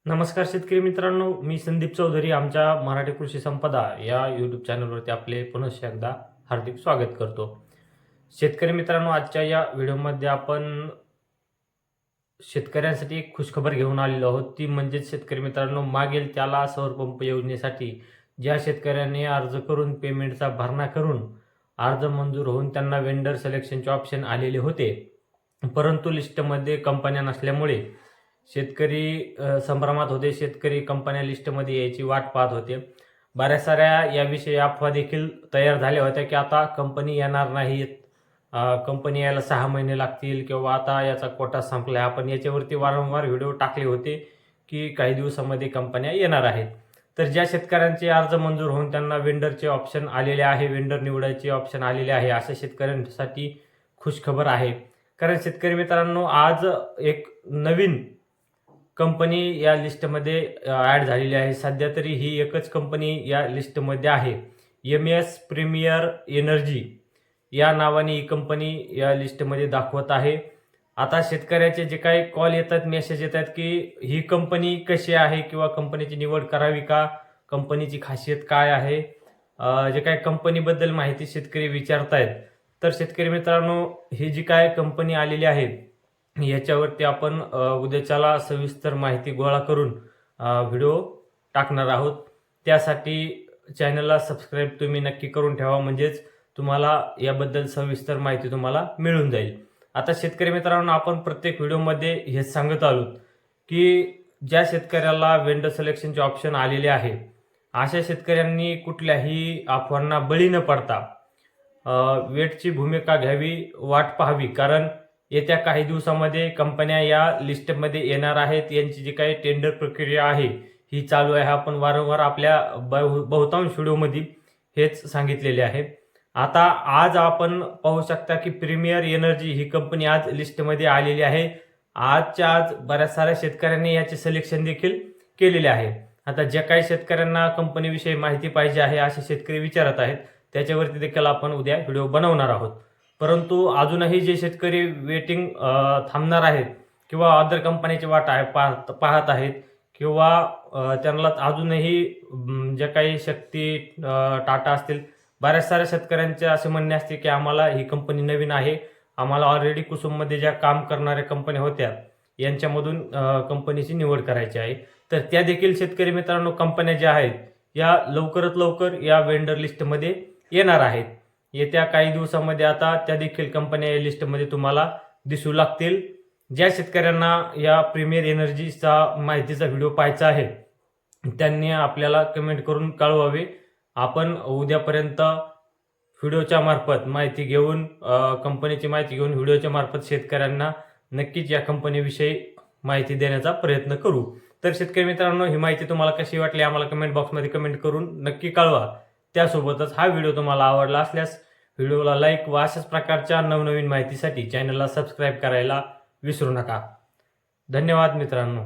नमस्कार शेतकरी मित्रांनो, मी संदीप चौधरी. आमच्या मराठी कृषी संपदा या यूट्यूब चॅनलवरती आपले पुनश्च एकदा हार्दिक स्वागत करतो. शेतकरी मित्रांनो, आजच्या या व्हिडिओमध्ये आपण शेतकऱ्यांसाठी एक खुशखबर घेऊन आलेलो आहोत. ती म्हणजे शेतकरी मित्रांनो, मागेल त्याला सौर पंप योजनेसाठी ज्या शेतकऱ्यांनी अर्ज करून पेमेंटचा भरणा करून अर्ज मंजूर होऊन त्यांना वेंडर सिलेक्शनचे ऑप्शन आलेले होते, परंतु लिस्टमध्ये कंपन्या नसल्यामुळे शेतकरी संभ्रमात होते. शेतकरी कंपन्या लिस्टमध्ये यायची वाट पाहत होते. बऱ्याच साऱ्या याविषयी अफवा देखील तयार झाल्या होत्या की आता कंपनी येणार नाहीत, कंपनी यायला 6 महिने लागतील किंवा आता याचा कोटा संपला आहे. आपण याच्यावरती वारंवार व्हिडिओ टाकले होते की काही दिवसामध्ये कंपन्या येणार आहेत. तर ज्या शेतकऱ्यांचे अर्ज मंजूर होऊन त्यांना वेंडरचे ऑप्शन आलेले आहे, वेंडर निवडायचे ऑप्शन आलेले आहे, अशा शेतकऱ्यांसाठी खुशखबर आहे. कारण शेतकरी मित्रांनो, आज एक नवीन कंपनी या लिस्टमध्ये ॲड झालेली आहे. सध्या तरी ही एकच कंपनी या लिस्टमध्ये आहे. MS प्रीमियर एनर्जी या नावाने ही कंपनी या लिस्टमध्ये दाखवत आहे. आता शेतकऱ्याचे जे काही कॉल येतात, मेसेज येतात की ही कंपनी कशी आहे किंवा कंपनीची निवड करावी का, कंपनीची खासियत काय आहे, जे काही कंपनीबद्दल माहिती शेतकरी विचारतायत. तर शेतकरी मित्रांनो, ही जी काय कंपनी आलेली आहे याच्यावरती आपण उद्याच्याला सविस्तर माहिती गोळा करून व्हिडिओ टाकणार आहोत. त्यासाठी चॅनलला सबस्क्राईब तुम्ही नक्की करून ठेवा, म्हणजेच तुम्हाला याबद्दल सविस्तर माहिती तुम्हाला मिळून जाईल. आता शेतकरी मित्रांनो, आपण प्रत्येक व्हिडिओमध्ये हेच सांगत आलो की ज्या शेतकऱ्याला वेंडर सिलेक्शनचे ऑप्शन आलेले आहे, अशा शेतकऱ्यांनी कुठल्याही अफवांना बळी न पडता वेटची भूमिका घ्यावी, वाट पाहावी. कारण येत्या काही दिवसामध्ये कंपन्या या लिस्टमध्ये येणार आहेत. यांची जी काही टेंडर प्रक्रिया आहे ही चालू आहे. आपण वारंवार आपल्या बहुतांश व्हिडिओमध्ये हेच सांगितलेले आहे. आता आज आपण पाहू शकता की प्रीमियर एनर्जी ही कंपनी आज लिस्टमध्ये आलेली आहे. आजच्या आज बऱ्याच साऱ्या शेतकऱ्यांनी याचे सिलेक्शन देखील केलेले आहे. आता ज्या काही शेतकऱ्यांना कंपनीविषयी माहिती पाहिजे आहे असे शेतकरी विचारत आहेत, त्याच्यावरती देखील आपण उद्या व्हिडिओ बनवणार आहोत. परंतु अजूनही जे शेतकरी वेटिंग थांबणार आहेत किंवा अदर कंपनीची वाट आहे पाहत आहेत किंवा त्यांना अजूनही ज्या काही शक्ती, टाटा असतील, बऱ्याच साऱ्या शेतकऱ्यांचे असे म्हणणे असते की आम्हाला ही कंपनी नवीन आहे, आम्हाला ऑलरेडी कुसुममध्ये ज्या काम करणाऱ्या कंपन्या होत्या यांच्यामधून कंपनीची निवड करायची आहे. तर त्या देखील शेतकरी मित्रांनो, कंपन्या ज्या आहेत या लवकरात लवकर या वेंडर लिस्टमध्ये येणार आहेत. येत्या काही दिवसामध्ये आता त्या देखील कंपन्या या लिस्टमध्ये तुम्हाला दिसू लागतील. ज्या शेतकऱ्यांना या प्रीमियर एनर्जीचा माहितीचा व्हिडिओ पाहायचा आहे त्यांनी आपल्याला कमेंट करून कळवावे. आपण उद्यापर्यंत व्हिडिओच्या मार्फत माहिती घेऊन, कंपनीची माहिती घेऊन व्हिडिओच्या मार्फत शेतकऱ्यांना नक्कीच या कंपनीविषयी माहिती देण्याचा प्रयत्न करू. तर शेतकरी मित्रांनो, ही माहिती तुम्हाला कशी वाटली आम्हाला कमेंट बॉक्समध्ये कमेंट करून नक्की कळवा. त्यासोबतच हा व्हिडिओ तुम्हाला आवडला असल्यास व्हिडिओला लाईक व अशाच प्रकारच्या नवनवीन माहितीसाठी चॅनलला सबस्क्राईब करायला विसरू नका. धन्यवाद मित्रांनो.